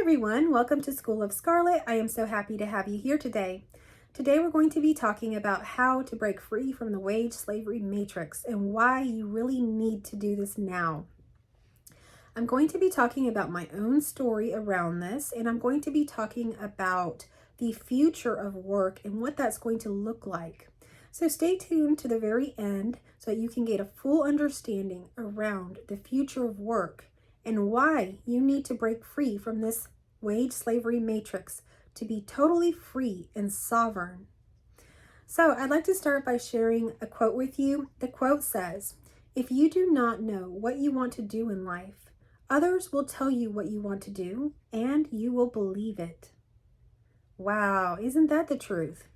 everyone, welcome to School of Scarlet. I am so happy to have you here today. Today we're going to be talking about how to break free from the wage slavery matrix and why you really need to do this now. I'm going to be talking about my own story around this, and I'm going to be talking about the future of work and what that's going to look like. So stay tuned to the very end so that you can get a full understanding around the future of work and why you need to break free from this wage slavery matrix to be totally free and sovereign. So I'd like to start by sharing a quote with you. The quote says, "If you do not know what you want to do in life, others will tell you what you want to do and you will believe it." Wow, isn't that the truth?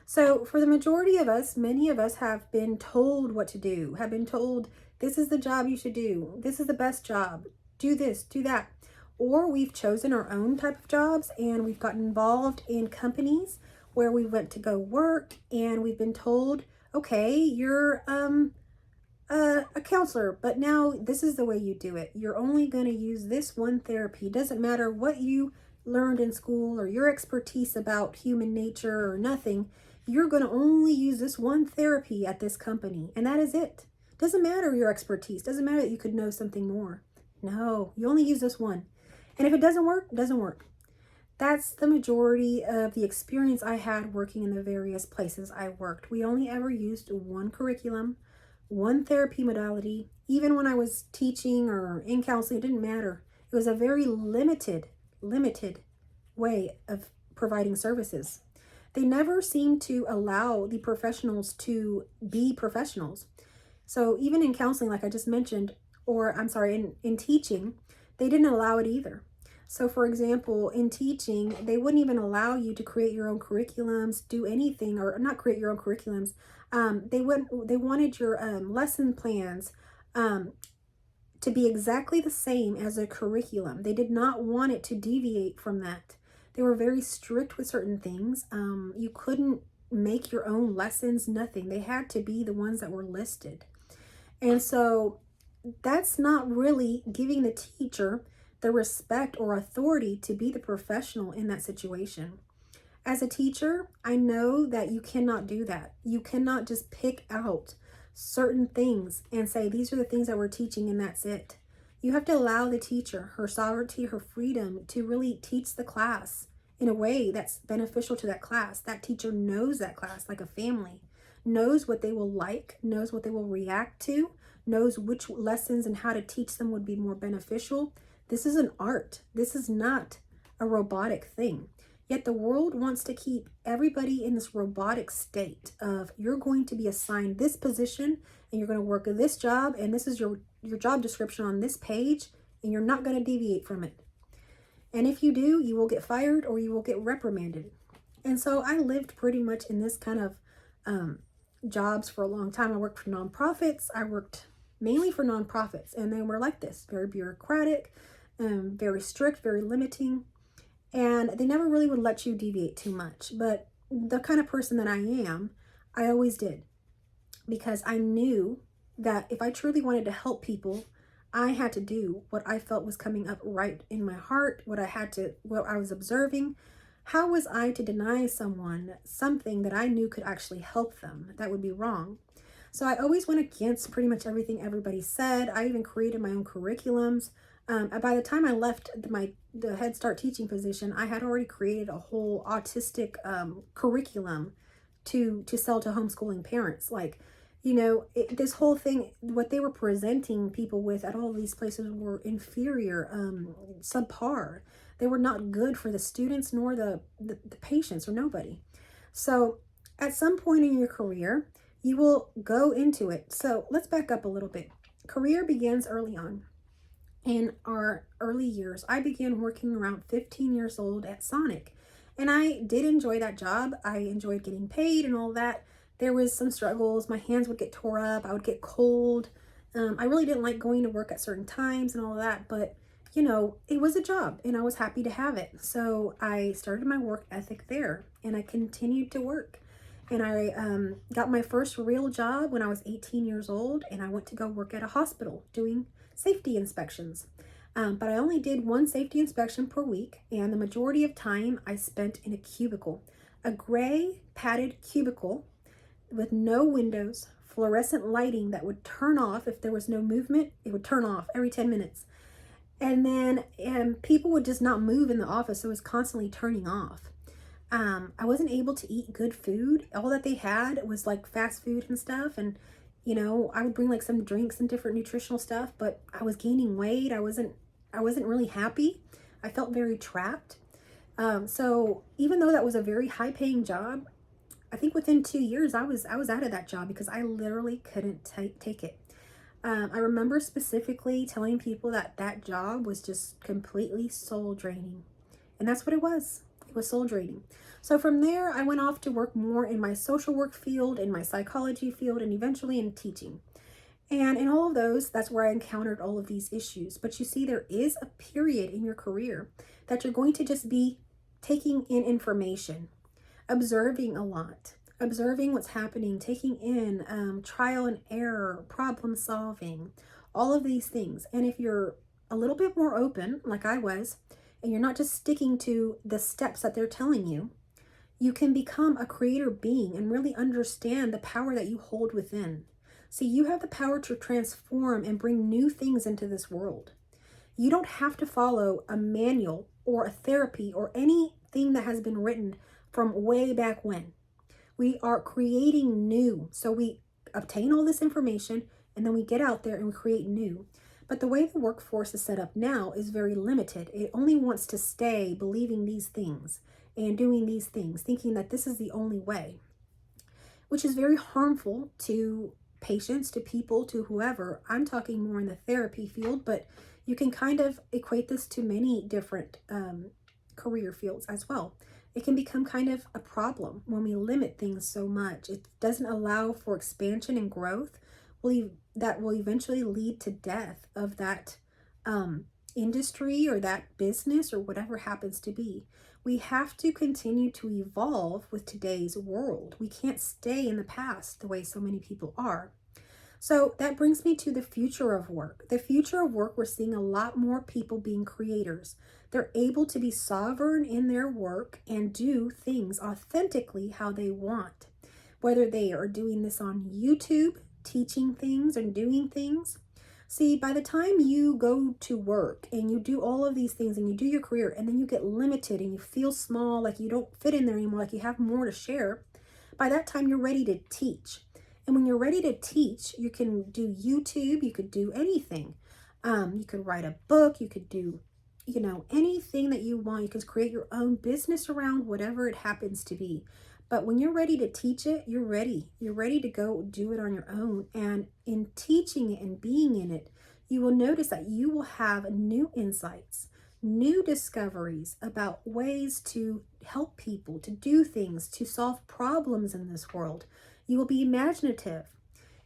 So for the majority of us, many of us have been told what to do, have been told this is the job you should do, this is the best job, do this, do that. Or we've chosen our own type of jobs and we've gotten involved in companies where we went to go work and we've been told, okay, you're a counselor, but now this is the way you do it. You're only going to use this one therapy. It doesn't matter what you learned in school or your expertise about human nature or nothing. You're going to only use this one therapy at this company, and that is it. Doesn't matter your expertise. Doesn't matter that you could know something more. No, you only use this one. And if it doesn't work, it doesn't work. That's the majority of the experience I had working in the various places I worked. We only ever used one curriculum, one therapy modality. Even when I was teaching or in counseling, it didn't matter. It was a very limited way of providing services. They never seemed to allow the professionals to be professionals. So even in counseling, like I just mentioned, or I'm sorry, in teaching, they didn't allow it either. So for example, in teaching, they wouldn't even allow you to create your own curriculums, do anything, or not create your own curriculums. They wanted your lesson plans to be exactly the same as a curriculum. They did not want it to deviate from that. They were very strict with certain things. You couldn't make your own lessons, nothing. They had to be the ones that were listed. And so that's not really giving the teacher the respect or authority to be the professional in that situation. As a teacher, I know that you cannot do that. You cannot just pick out certain things and say, these are the things that we're teaching and that's it. You have to allow the teacher her sovereignty, her freedom to really teach the class in a way that's beneficial to that class. That teacher knows that class like a family, knows what they will like, knows what they will react to, knows which lessons and how to teach them would be more beneficial. This is an art. This is not a robotic thing. Yet the world wants to keep everybody in this robotic state of you're going to be assigned this position and you're going to work this job and this is your job description on this page and you're not going to deviate from it. And if you do, you will get fired or you will get reprimanded. And so I lived pretty much in this kind of jobs for a long time. I worked for nonprofits. I worked mainly for nonprofits and they were like this, very bureaucratic, very strict, very limiting. And they never really would let you deviate too much. But the kind of person that I am, I always did. Because I knew that if I truly wanted to help people, I had to do what I felt was coming up right in my heart, what I was observing. How was I to deny someone something that I knew could actually help them? That would be wrong. So I always went against pretty much everything everybody said. I even created my own curriculums. By the time I left the Head Start teaching position, I had already created a whole autistic curriculum to sell to homeschooling parents. Like, this whole thing, what they were presenting people with at all these places were inferior, subpar. They were not good for the students nor the patients or nobody. So at some point in your career, you will go into it. So let's back up a little bit. Career begins early on. In our early years, I began working around 15 years old at Sonic. And I did enjoy that job. I enjoyed getting paid and all that. There was some struggles. My hands would get tore up. I would get cold. I really didn't like going to work at certain times and all that. But, it was a job and I was happy to have it. So I started my work ethic there and I continued to work. And I got my first real job when I was 18 years old. And I went to go work at a hospital doing safety inspections. But I only did one safety inspection per week, and the majority of time I spent in a cubicle, a gray padded cubicle with no windows, fluorescent lighting that would turn off if there was no movement. It would turn off every 10 minutes. And then people would just not move in the office, so it was constantly turning off. I wasn't able to eat good food. All that they had was like fast food and stuff. And, I would bring like some drinks and different nutritional stuff, but I was gaining weight. I wasn't really happy. I felt very trapped. So even though that was a very high paying job, I think within 2 years I was out of that job because I literally couldn't take it. I remember specifically telling people that job was just completely soul draining. And that's what it was. It was soul draining. So from there, I went off to work more in my social work field, in my psychology field, and eventually in teaching. And in all of those, that's where I encountered all of these issues. But you see, there is a period in your career that you're going to just be taking in information, observing a lot, observing what's happening, taking in trial and error, problem solving, all of these things. And if you're a little bit more open, like I was, and you're not just sticking to the steps that they're telling you, you can become a creator being and really understand the power that you hold within. See, you have the power to transform and bring new things into this world. You don't have to follow a manual or a therapy or anything that has been written from way back when. We are creating new. So we obtain all this information and then we get out there and we create new. But the way the workforce is set up now is very limited. It only wants to stay believing these things and doing these things, thinking that this is the only way, which is very harmful to patients, to people, to whoever. I'm talking more in the therapy field, but you can kind of equate this to many different career fields as well. It can become kind of a problem when we limit things so much. It doesn't allow for expansion and growth. That will eventually lead to death of that industry or that business or whatever happens to be. We have to continue to evolve with today's world. We can't stay in the past the way so many people are. So that brings me to the future of work. The future of work, we're seeing a lot more people being creators. They're able to be sovereign in their work and do things authentically how they want. Whether they are doing this on YouTube, teaching things and doing things. See, by the time you go to work and you do all of these things and you do your career and then you get limited and you feel small, like you don't fit in there anymore, like you have more to share, by that time you're ready to teach. And when you're ready to teach, you can do YouTube, you could do anything. You could write a book, you could do, anything that you want. You can create your own business around whatever it happens to be. But when you're ready to teach it, you're ready. You're ready to go do it on your own. And in teaching it and being in it, you will notice that you will have new insights, new discoveries about ways to help people, to do things, to solve problems in this world. You will be imaginative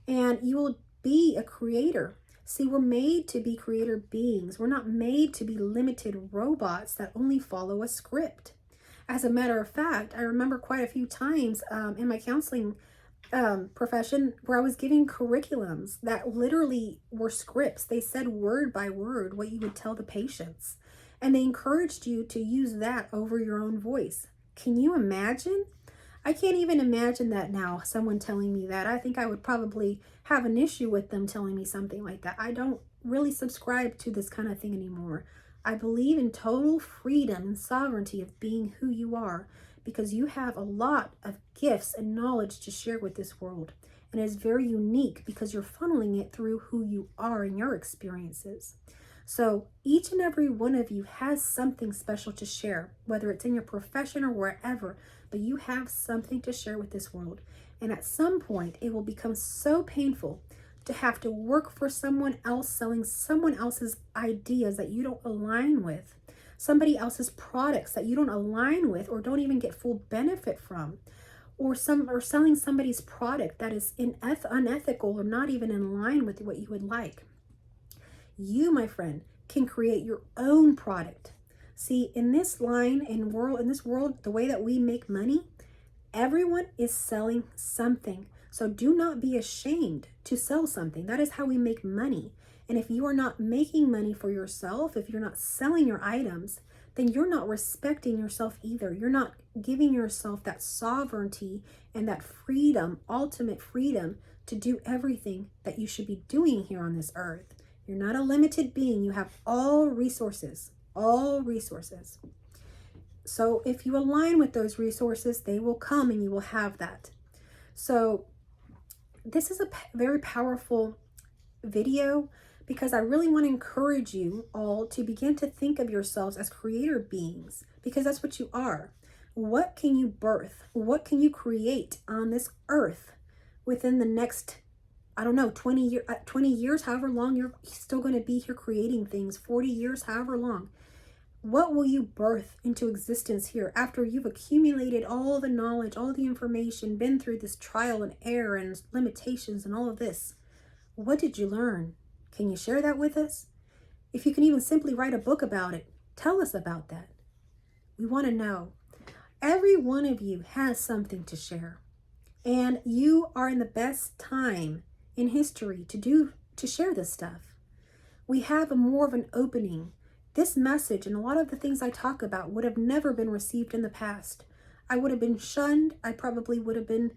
and you will be a creator. See, we're made to be creator beings. We're not made to be limited robots that only follow a script. As a matter of fact, I remember quite a few times in my counseling profession where I was giving curriculums that literally were scripts. They said word by word what you would tell the patients. And they encouraged you to use that over your own voice. Can you imagine? I can't even imagine that now, someone telling me that. I think I would probably have an issue with them telling me something like that. I don't really subscribe to this kind of thing anymore. I believe in total freedom and sovereignty of being who you are because you have a lot of gifts and knowledge to share with this world. And it is very unique because you're funneling it through who you are and your experiences. So each and every one of you has something special to share, whether it's in your profession or wherever, but you have something to share with this world. And at some point, it will become so painful to have to work for someone else, selling someone else's ideas that you don't align with, somebody else's products that you don't align with or don't even get full benefit from, or selling somebody's product that is unethical or not even in line with what you would like. You, my friend, can create your own product. See, in this world, the way that we make money, everyone is selling something. So do not be ashamed to sell something. That is how we make money. And if you are not making money for yourself, if you're not selling your items, then you're not respecting yourself either. You're not giving yourself that sovereignty and that freedom, ultimate freedom, to do everything that you should be doing here on this earth. You're not a limited being. You have all resources, all resources. So if you align with those resources, they will come and you will have that. So this is a very powerful video because I really want to encourage you all to begin to think of yourselves as creator beings, because that's what you are. What can you birth? What can you create on this earth within the next, I don't know, 20 years, however long you're still going to be here creating things, 40 years, however long. What will you birth into existence here after you've accumulated all the knowledge, all the information, been through this trial and error and limitations and all of this? What did you learn? Can you share that with us? If you can even simply write a book about it, tell us about that. We want to know. Every one of you has something to share. And you are in the best time in history to share this stuff. We have more of an opening. This message and a lot of the things I talk about would have never been received in the past. I would have been shunned. I probably would have been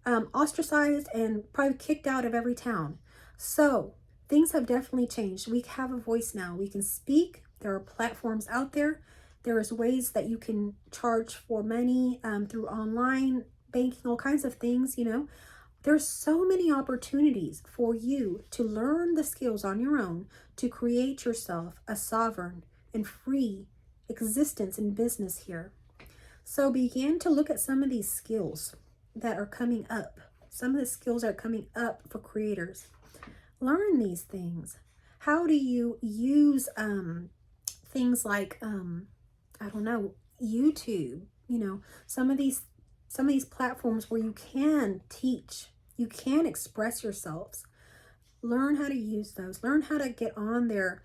ostracized and probably kicked out of every town. So things have definitely changed. We have a voice now. We can speak. There are platforms out there. There is ways that you can charge for money through online banking, all kinds of things, you know. There's so many opportunities for you to learn the skills on your own to create yourself a sovereign and free existence in business here. So begin to look at some of these skills that are coming up. Some of the skills are coming up for creators. Learn these things. How do you use things like I don't know, YouTube, you know, some of these platforms where you can teach, you can express yourselves. Learn how to use those. Learn how to get on there.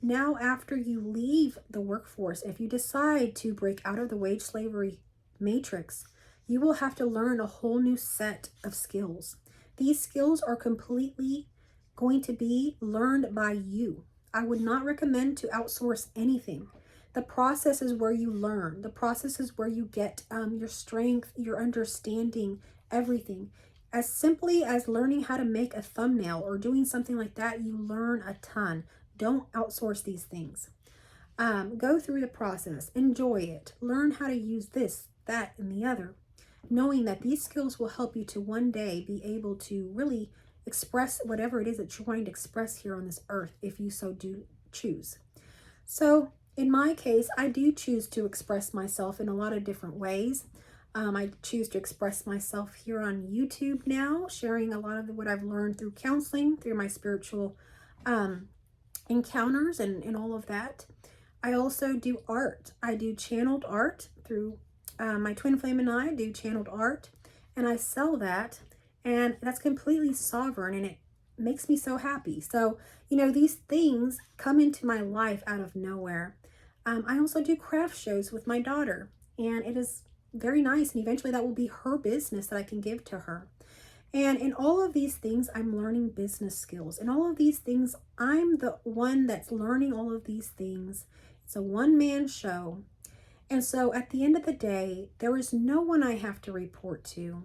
Now, after you leave the workforce, if you decide to break out of the wage slavery matrix, you will have to learn a whole new set of skills. These skills are completely going to be learned by you. I would not recommend to outsource anything. The process is where you learn. The process is where you get your strength, your understanding, everything. As simply as learning how to make a thumbnail or doing something like that, you learn a ton. Don't outsource these things. Go through the process. Enjoy it. Learn how to use this, that, and the other. Knowing that these skills will help you to one day be able to really express whatever it is that you're wanting to express here on this earth, if you so do choose. So in my case, I do choose to express myself in a lot of different ways. I choose to express myself here on YouTube now, sharing a lot of what I've learned through counseling, through my spiritual encounters and all of that. I also do art. I do channeled art through my twin flame and I do channeled art, and I sell that, and that's completely sovereign, and it makes me so happy. So, you know, these things come into my life out of nowhere. I also do craft shows with my daughter, and it is very nice, and eventually that will be her business that I can give to her. And in all of these things, I'm learning business skills. In all of these things, I'm the one that's learning all of these things. It's a one-man show. And so at the end of the day, there is no one I have to report to,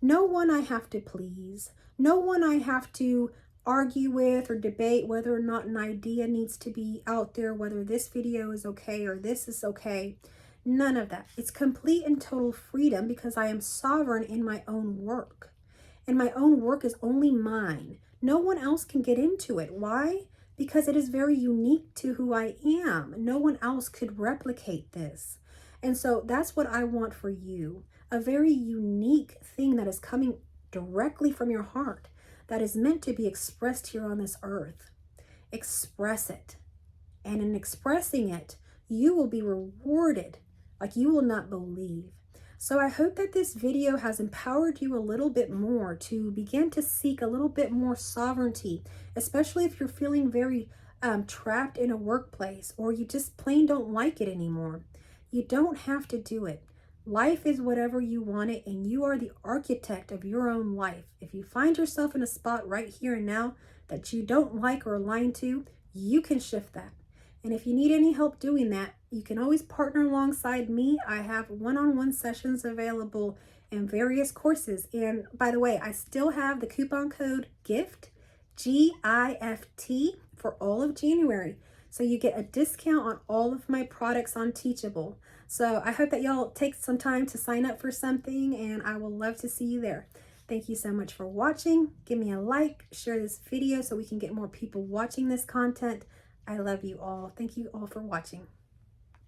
no one I have to please, no one I have to argue with or debate whether or not an idea needs to be out there, whether this video is okay or this is okay. None of that. It's complete and total freedom because I am sovereign in my own work. And my own work is only mine. No one else can get into it. Why? Because it is very unique to who I am. No one else could replicate this. And so that's what I want for you. A very unique thing that is coming directly from your heart, that is meant to be expressed here on this earth. Express it. And in expressing it, you will be rewarded like you will not believe. So I hope that this video has empowered you a little bit more to begin to seek a little bit more sovereignty, especially if you're feeling very trapped in a workplace or you just plain don't like it anymore. You don't have to do it. Life is whatever you want it, and you are the architect of your own life. If you find yourself in a spot right here and now that you don't like or align to, you can shift that. And if you need any help doing that, you can always partner alongside me. I have one-on-one sessions available and various courses. And by the way, I still have the coupon code GIFT, GIFT, for all of January. So you get a discount on all of my products on Teachable. So I hope that y'all take some time to sign up for something, and I will love to see you there. Thank you so much for watching. Give me a like, share this video so we can get more people watching this content. I love you all. Thank you all for watching.